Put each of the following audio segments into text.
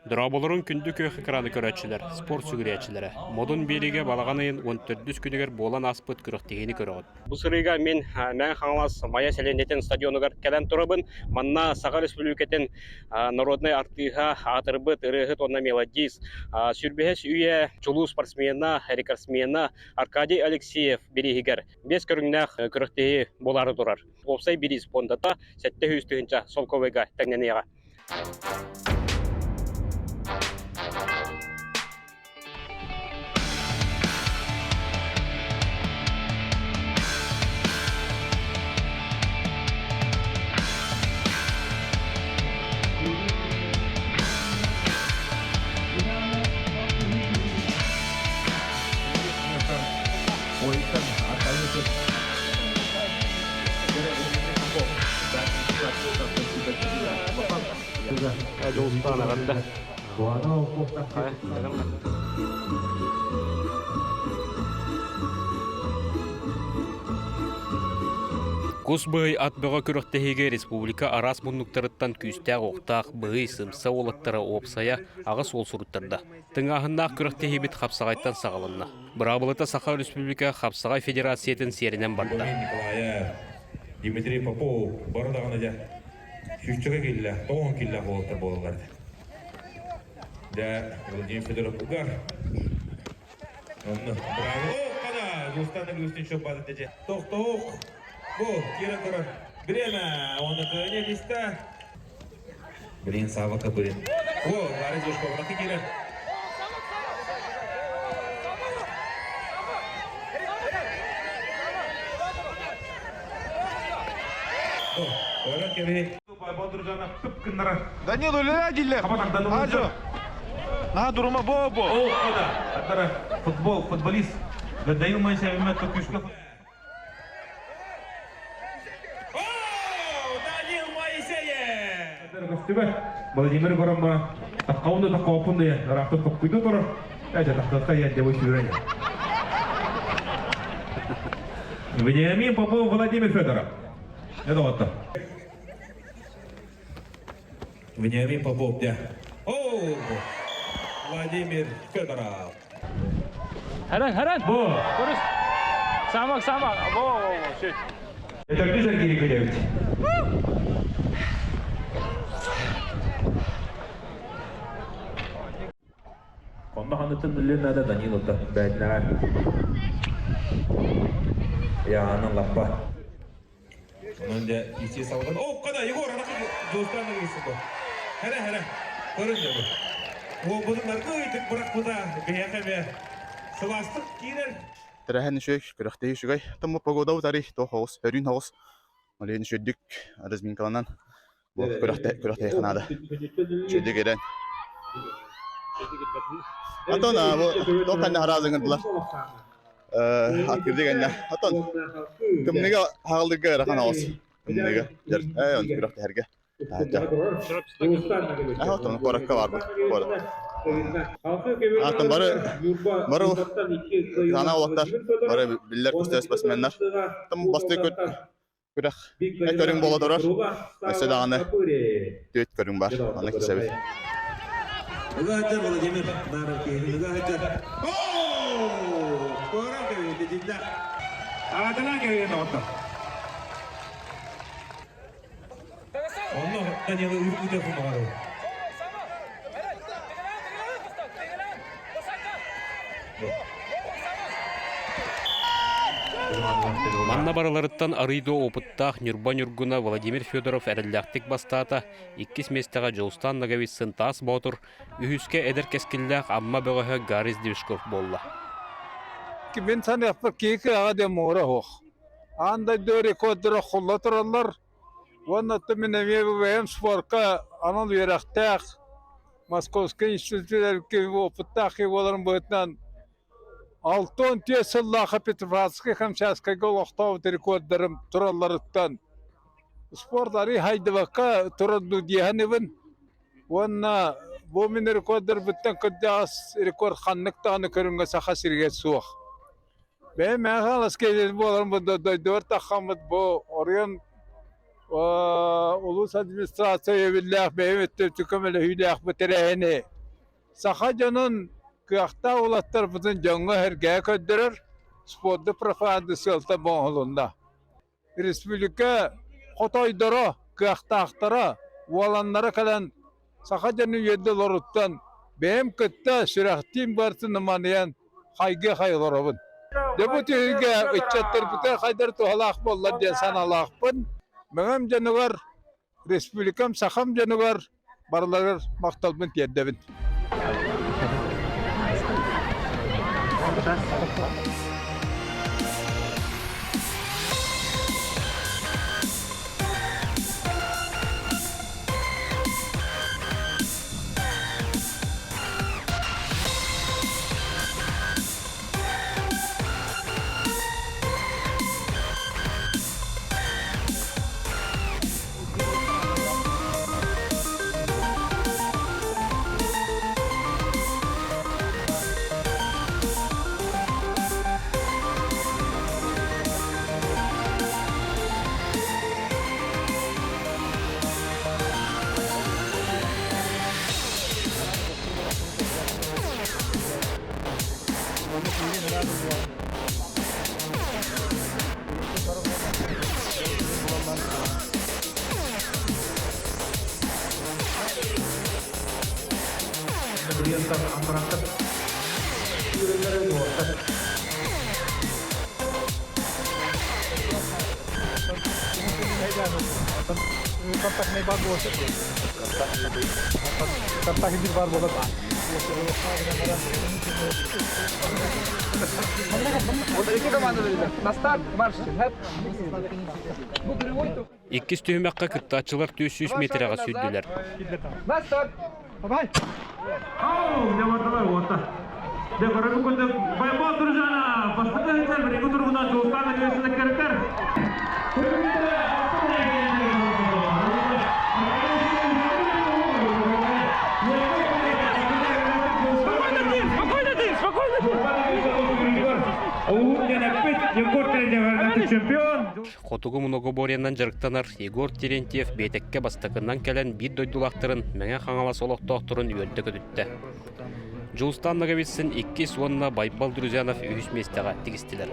Дұраболырын күнді көк экраны көрәтшілер, спорт сүгіретшілері. Модын береге балағанайын 14 күнігер болан аспыт күріқтегені көріғыд. Бұл сырыға мен қаңлас Майя Селендетін стадионығар кәлін тұрабын. Манна Саға Республикетін народный артыға атырбыт, ырығыт, онна мелодиз. Сүрбехес үйе чулу спортсмена, рекордсмена Аркадий Алексеев берегігер. Бес көріңнәқ күріқтегі болары тұрар. Опсай беріз пондата, сәтті хүйістігінча Солковайға тәңненеға. Жолыстан ағанда. Кус бый ат бөға күріқтігеге республика арас мұннықтарыттан күстәғ оқтақ бый сымса олаттары опсая ағыс ол сұруттырды. Тыңағыннақ күріқтігі бит қапсағайттан сағалынна. Бұрабылыта Саха Республика Қапсағай Федерациятын серінен барды. Дмитрий Попов бардағына да шүштігі келі, 9 келі болықтар болғарды. Да, Владимир Федоров ұғар. Браво! Қана! Жустанның өстін шоп бады деді. Тоқ-тоқ! Бұл, кері тұрыр. Біреме! Оны көне листа. Бірен сабақы бірен. О, Ларис Жошко, ұнақы кері. Ойлан кері. Данил, уля, дилер. Аджо. На, дурума, бо-бо. О, ода. Аттара, футболист. Гадаю, май себе имет токюшка. О, Данил Моисеев. Владимир Горомба. Тақауны тақауапынды. Рахтын көпкүйді тұрыр. Әжі тақтатқа ядде бой сүйрәне. Вениамин Попов, Владимир Федоров. Это вот так. Вениамин Попов, да. О, Владимир Федоров. Харан. Бо. Көріс. Самак. Бо, сөйт. Это где Сергей Григорьевич? Конда ханытын үлленада Даниловда бәдінәғар. Яғанын лаппа. Onun da içi salgın. Oh kadar Yegor ana dostlarına girsin bu. Hele. Görünce bu. O bunlar kıytık bırak bu da. Kıyaka be. Sıvastık girer. Тәрәһен шөк, күрәхтәге шөгай. Тамма погода тарих то хос, хөрин хос. Мален шөддүк разминкаланан. Бу күрәхтәге ханада. Шөддүк ерен. Атона бу токан харазыңдылар. Акырдыганда. Атон. Кемнеге хагылдыга рахан хос. Кемнеге. Он күрәхтәгә. Атон коракка бар бу. Атын бары ғана олақтар, бары білдер көстер спортсменлер. Тым басты көрек көрің болады ұрар. Өсі дағаны төт көрің бар, аны кесебі. Үгәтті Владимир Наров кейін, үгәтті. Ооо! Көрім көйінді жинді. Ағатынан көйінді оттым. Оны Данилы үйтіп ұмағады. Манна бараларыттан арыйды опыттақ Нюрба-Нюргуна Владимир Федоров әрілләқтік бастата, 2 местаға Жолстан Нагависын тас ботыр, үхіске әдір кескілләқ амма бөғі Гарис Девишков болла. Мен санық бір кейкі ағады мұғыра хоқ. Андай дөре көдірі құлла тұралар. Оннатты мен әмебі спортқа анал верақтақ. Московский институтер опыттақ оларын бұйтынан 6 тесіллақы Петропавловский Камчатский голоқтау рекорддарым тұраларыттан. Спортлары хайдываққа тұрынды дейханевін. Онна бұл мен рекорддар бүттен күдді ас рекорд қаннықтағыны көрінгі сақа сіргет суық. Бәйім әғалас кейден боларым бұнда 4 таққамыд бұл орын улус администрация ебілләқ бәйім өттіп түкімілі хүйләқ бұтырәйіне. Sahacanın kıyakta olatlar bütün canlı hergeye ködürür. Sporda propaganda sılta boğulunda. Respublika Kotoydara, kıyakta aktara, olanlara kalan Sahacanın yedi loruttan benim kıtta sürektim barsı numanayan hayge haylarabın. Deputi hüge içettir bütün haydar tuhalak bollar diye sanalakpın. Benim canıvar, Respublikam sakam canıvar, barılar maktalbın tiyeddebin. İkkiz tühümekka kıttaçılar 400 metrega sürdüler. Devardalar orta. Devara bu konuda baybal duracağına. Başlıkta yeter bir iki turundan Coğustan'la göğsünde kerekler. Хотугу Многоборьянан жарыктанар Егор Терентьев бетекке бастакынан келен бир дойдулактырын меңе хаңала солоктоохтурун үйөрдө көтүттү. Жулстанныга битсин 2 суонна Байбал Друзянов үйүс местега тигистилер.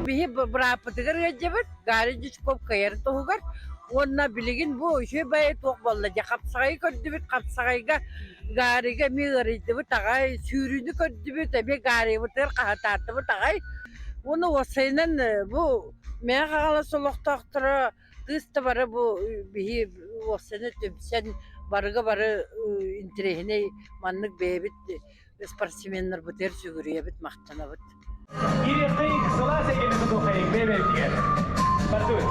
Bihi bırakıtıgır geçebir, gari düşkop kayar tohugar. Onna bilgin bu işe bayı tok vallaca kapsayı kördü bit kapsayıga gariga mi garıydı bu tagay sürünü kördü bit tabi gari bu ter kahatardı bu tagay. Onu vasaynen bu meğala soluk taktıra kıstı bara bu bihi vasaynen tümsen barıga barı intirehine manlık bebit sportsmenler bu ter sügürüye bit mahtana bit. Giri kıyık sılasa gelin bu kıyık bebek diye. Bartut.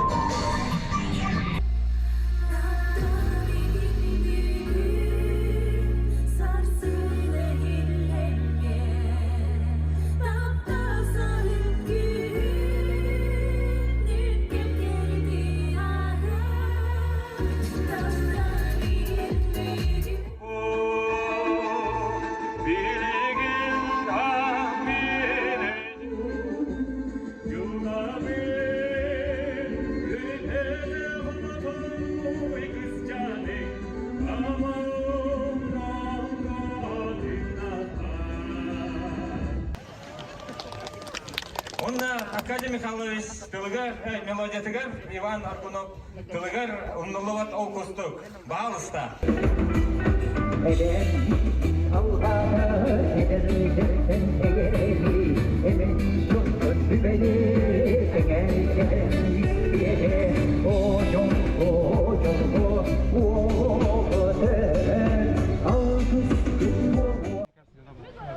Аркадий Михайлович Тылыгар, мелодия тыгар, Иван Аркунов Тылыгар, Умнуловат Олкустук, Балыста.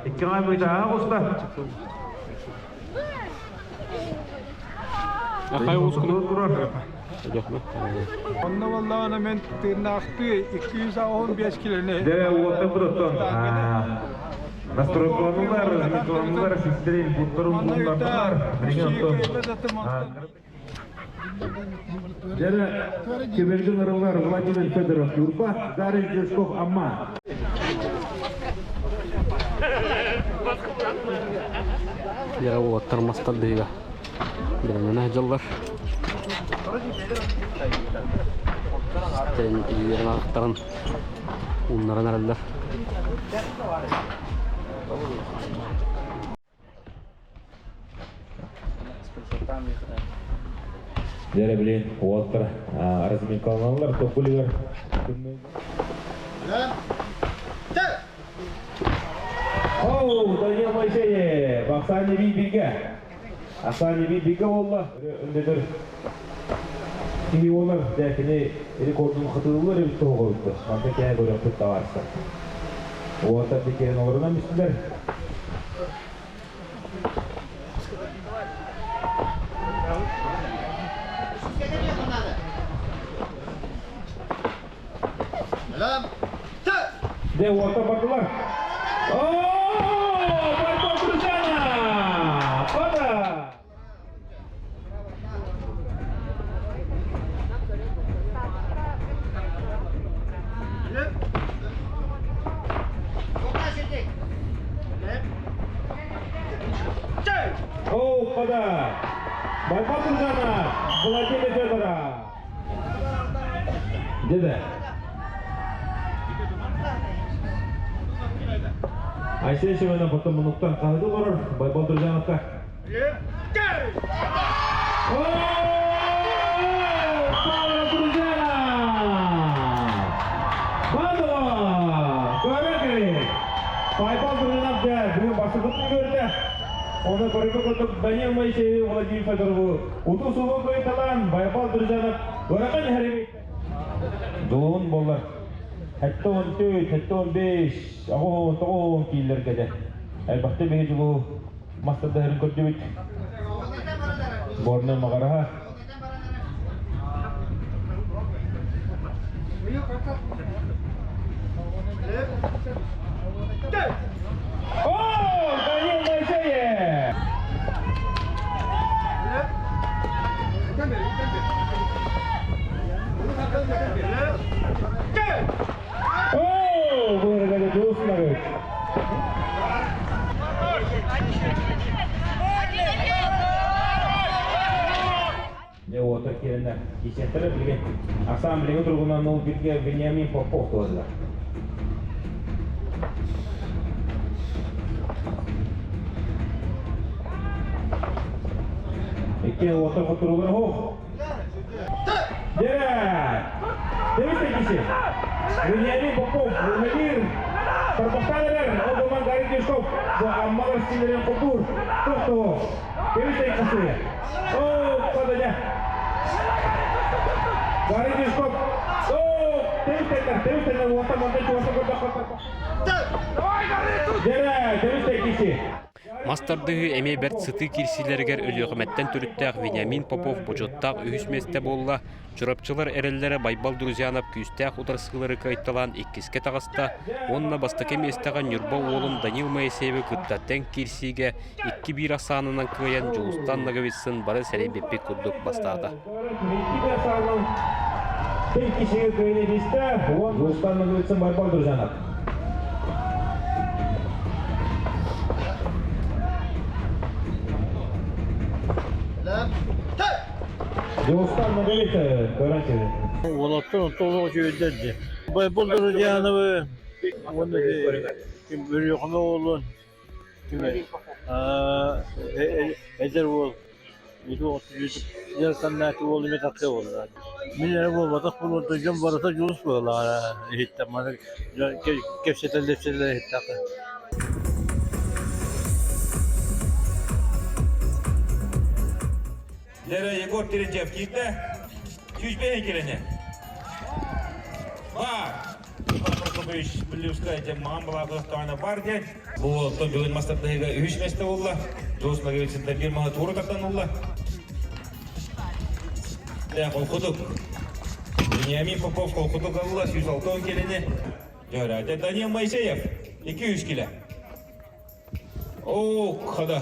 İki ay boyunca usta. Akay uskunu. Onda vallahi men tırnaktı 215 kilone. Dere otta burotton. Настройкалануулар систерин буттурун буллар. Дere кеберген ырылар Владимир Федоров Юрпа, Дарья Жешков Амма. Ya o tırmastır diye. Bir nehjallar. Senin ilgilerin ağıtların onların aradılar. Дәрі білен, уаттыр, арасымен қалғанлар, тоқпылығыр. Оу, Данил Майшайе, Бақсаны бей-бейге. Ақсаны бей-бейге олла. Үндедір. Кей олар, дәкіне рекордын қытылылар өтті оға өтті. Манда кәе көрі құтта барысты. Уаттар декерін оларынан мүстілер. Де уатта бардылар. Ооо, Байпал Туржана! Пада! Оу, пада! Байпал Туржана! Владимир Федора! Деде? Айсен Шевена потом Мунуктан қалды болыр, Байбал Тұржановқа. Байбал Тұржанов! Бадо! Көрі! Байбал Тұржанов бүгін басықытын көрді. Оны көріп көрдік Данил Майшайе Владимир Федорову. Ұту сұлы көйталан Байбал Тұржанов. Көріған әрі Doğun bollar. Hatta 14, hatta 15, ağın kiyirlerge de. Elbette bir bu masada herin kötü Borna mağaraha. Oh, Daniel Майшайе! Oh, böyle de dostlar. Ne o takirler? Geçenler bile asambleye oturduğundan o bir Benjamin Popov oldular. İki oturduğundan ho. Derek. Demek kişi. Benjamin Popov, Vladimir Perpostalerer, Odoman Garidishkov, bu Ammalar Sinir'in Kotur, Tohto. Demek kişi. Oh, padanya. Garidishkov. Oh, demek orta montaj orta. Derek, demek kişi. Мастардығы әме бәрт сыты кирсилергер өліғіметтен түріттәқ Вениамин Попов бұжыттақ үйіс месте болла. Жұрапчылар әрелері Байбал Друзянов күйістәқ ұтарсығылары кайтталан еккіске тағыста, онына бастаке местеған Нюрба олым Данил Майшайе күттаттен кирсиге 2-1 асанынан күйен Жолустан нағавитсын бары сәрейбеппек күрдік бастады. 2 kişiye köyüne bizde, Жолустан нағавитсын Байбал Друзянов. Жолустан нағавиты, көрәнчеді. Олаттан толық жүйедерді. Байбал Тұржановы, оны бір жоқына олын, әзір ол, жарсан нәті ол еме тақы олы. Мен әрі бол, батақ бұл орта жөн барата жұмыс болы, кепсетелдепселер еттақы. Lera Yegor Terentyev kiyikte 205 kelene. Var. Просто Плюскайте, мам была достойна партия. Bu bugün masraflarıyla 3 mesle oldu. Dostlar geçinde bir maha turu taktan oldu. Ya okuduk. Benjamin Popov okuduk Allah 106 kelene. Görədə Daniel Майшайев 200 kilo. Oh, kada.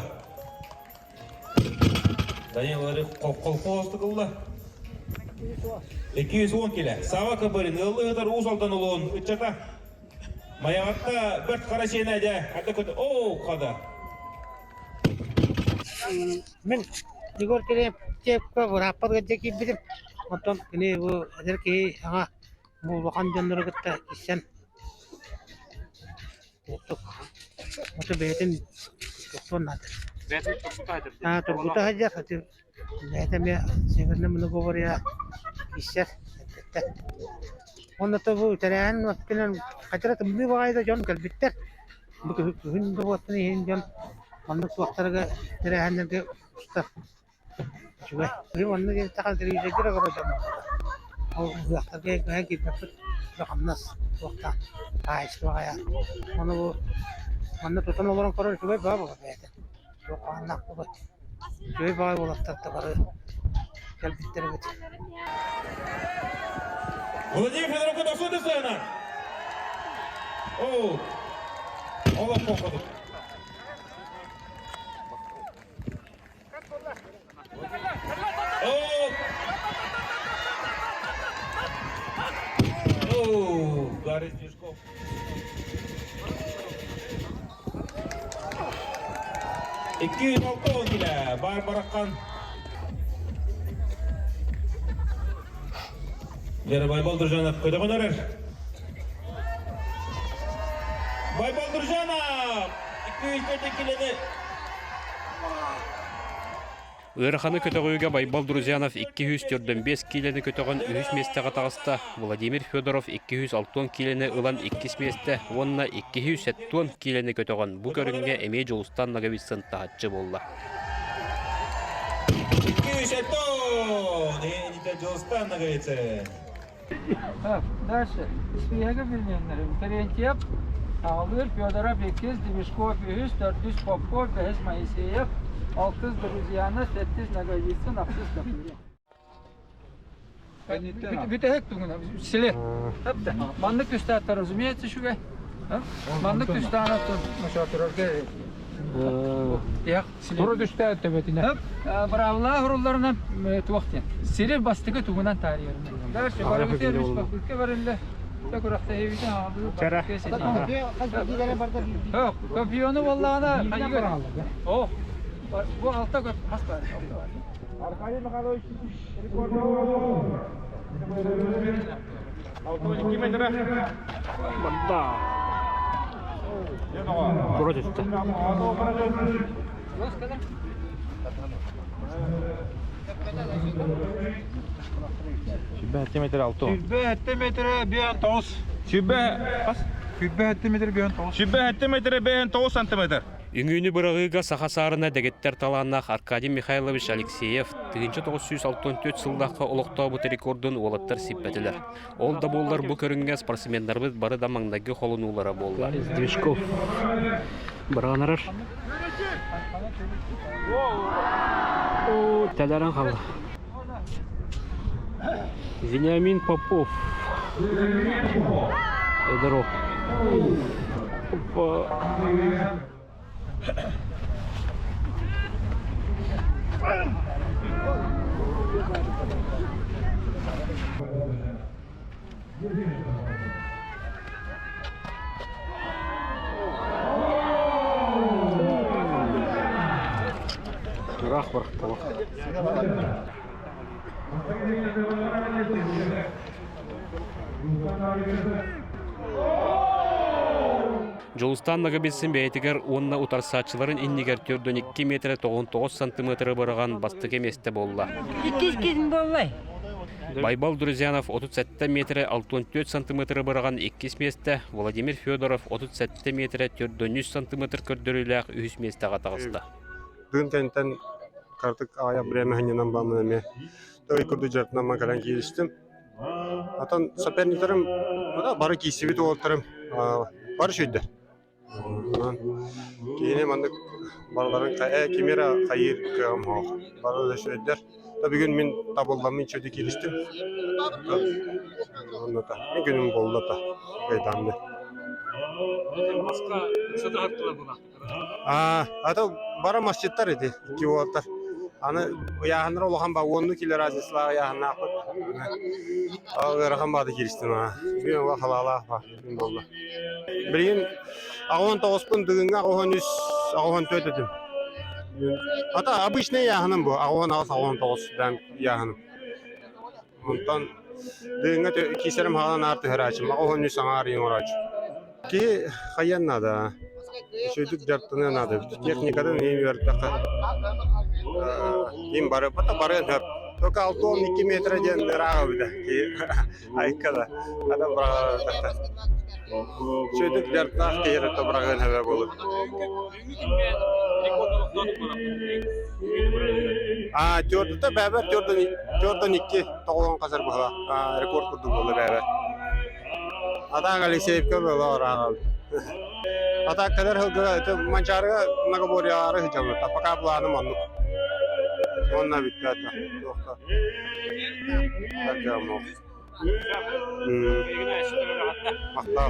Daniel'ları kolpoğuzdu kıldı. 210 kilo. Sava kabırın, ıllı ıdır uzaldan olun. Ütçata. Mayağatta 4 kara şeyine de. Hadi kötü. Oo, kada. Мен Igor kene cekka berapa kerja kibir. Motor ini bu ada ki anga bu bakan janur kita kisan. Untuk betin doktor nanti. Terbuka aja satu. Betin ya sebenarnya menunggu ya kisan. Onu da bu teren vaktinden kaçıra tımbı bağayda can kalbitter. Bu gün bu vaktini hincan anlık vaktlarga terenlerge usta. Şuay. Bu onu da takal tere yüzeye göre kadar. O vaktlarga gaya gitmek rakamnas vakta. Kayıs bağaya. Onu bu anlık tutan olarak karar şuay bağ bağ beyde. Çok anlık bu. Şuay bağ olaktar da karı. Kalbitter evet. Владимир Федорович, до сюда сцена. О, ола походу. О, Гарри Снежков. İki nokta on ile var bırakan. Yere Baybal Durcanov kötü konar. Baybal Durcanov 204 kilede. Ыраханы көтөгөйгө Байбал Друзянов 204 килени көтөгөн 3 месте катагыста, Владимир Федоров 206 килени ылан 2 месте, онна 270 килени көтөгөн бу көрүнгө эме жолустан нагабисын таатчы болла. 270 Энита Жолстан нагабисы. Дальше. Спиеге билмеyenlerim. Terentьев, Ağlır, Fyodorov 8, Divishkov 3, 400 Popkov, 5 Moiseyev, 6 Druzyanov, 7 Nagovitsin, 6 Kapilin. Bütehek tuguna, silir. Hepte. Manlık üstadlar, разумеется, şuge. Manlık üstadlar, maşatırırge. Туру düştü tebetine. Bravla hurullarına tuvaktien. Silir bastığı tuğunan tarihlerine. Derse barıgıtı bir bakıkı varille. Takurakta evide aldı. Çara. Yok, kampiyonu vallahi ana. Oh. Bu altta pas var. Arkayı bakalım. Alto 2 metre. Банда. Против. Şübbe metre altı. Şübbe metre bir toz. Şübbe Şübbe metre bir toz. Şübbe metre 9 santimetre. Үңүүнү бырагыга сахасарына дегеттер талааннах Аркадий Михайлович Алексеев 1964 сылдакка олоктобут рекордун уолаттар сиппетилер. Ол да боллар бу көрүнгө спортсмендербиз бары да маңдагы холунуулара болду. Движков быраганарар. О, таларан калды. Вениамин Попов. Эдеров. Рахбар. Жолустан нагабилсин бәйтигер онна утарсаатчыларын иннигер төрдөн 2 метр 99 сантиметр бараган бастык эместе болла. 200 кезин боллай. Байбал Друзянов 37 метр 64 сантиметр бараган 2 месте, Владимир Федоров 37 метр 400 сантиметр көрдөрүләк 3 месте катагыста. Дын кенттен картык ая бремехинен бамын эме. Той курду жартынан макалан килиштим. Атан соперниктерим бары кийсибит олтарым. Бар шүйдер. Кейіне мандык балаларын кемера қайыр кем хоқ. Бары да шүйдер. Бүгін мен табылламын шөйді келістім. Мен күнім болды та. Қайдамды. Ата бара масжидтар еді. Ки олаттар. Аны яғыныр олған ба, онны келер азислаға яғынна ақпыт. Ағырған бады келістім. Бүгін оға қалала ақпа. Бүгін болды. Бірген ағуан тоғыспын, дүгінгі ағуан үс, ағуан төт едім. Ата обычный яханым бу, агон ағыз агон тоғыз дәм яханым. Онтан дыңа кисерім халан арты хәрачым, агон нүс аңар ең орачы. Ки қайан нада, шөйдік жартыны нада, техникадан ең өрттіқі. Ең бары, бата бары өп. Только 6-12 метр ден раға өді, айқада. Адам бұраға өттіқті. Шөйдік жартынақ кейірі тобырағын әбе болып. Төрдіті бәбір, төрден 2 тоғылған қазір бұға. Рекорд күрді болды бәбір. Атақ Алексеевке болды раға өді. Атақ кәдір хылғы манчарыға нағабор яры хыжамы. Пока бұланым анық. Onunla bitti hatta. Yoksa. Bakıyorum o. Hatta.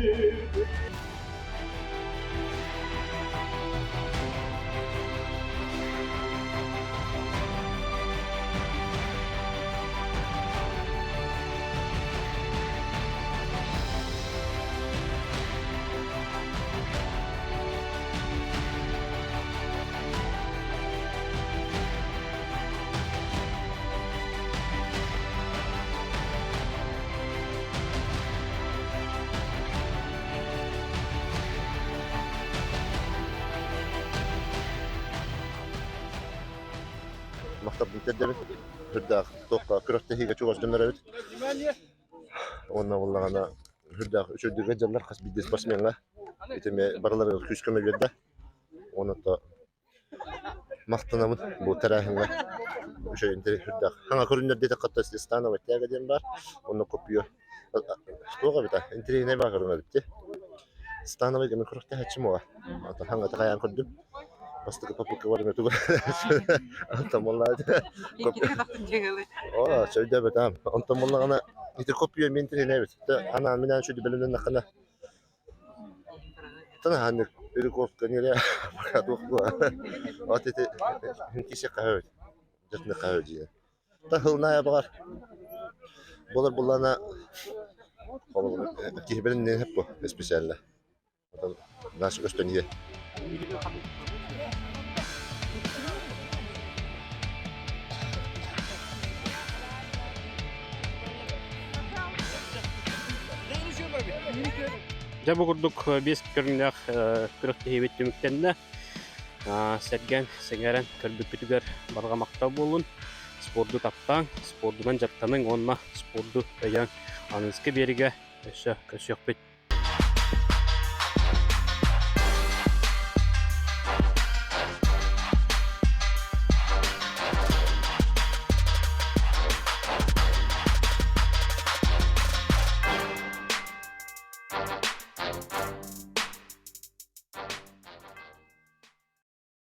Maktab binteddemin hürdaq toqqa küröhtehiga çuğaz döndürübüt. Onna bollagana hürdaq üçördüge jallar qas bidde sportsmenga. Eteme baraları küskeme berdi. Onu da maqtanamın bu tarahinga. Üçö interi hürdaq. Hanga körünler dete qatta Stanova tageden bar. Onu kopuyor. Toqa bita interi ne bakarına bitti. Stanova gemen küröchte haçım oğa. Ata hanga taqayan kurdum. Pasti kepapuk keluar itu antam wallahi oh söyle betam antam wallahi ana itu kopi menteri ne bit ana minan şu dibelenden nakana tana hani bir kop kanıyla fakat bu atete hinkisi kahve jatne kahve diye tahılna ya bakar bulana kihbelin ne hep bu spesialle nasıl gösteriyor Жабы курдук бес көрүнөк кырыктыгы беттүмүктенде серген сеңерен көрбүк бүтүгөр барга мактап болун спорду таптаң спордунан жактаның онна спорду ыяң аныске бериге өсө көсөкпүт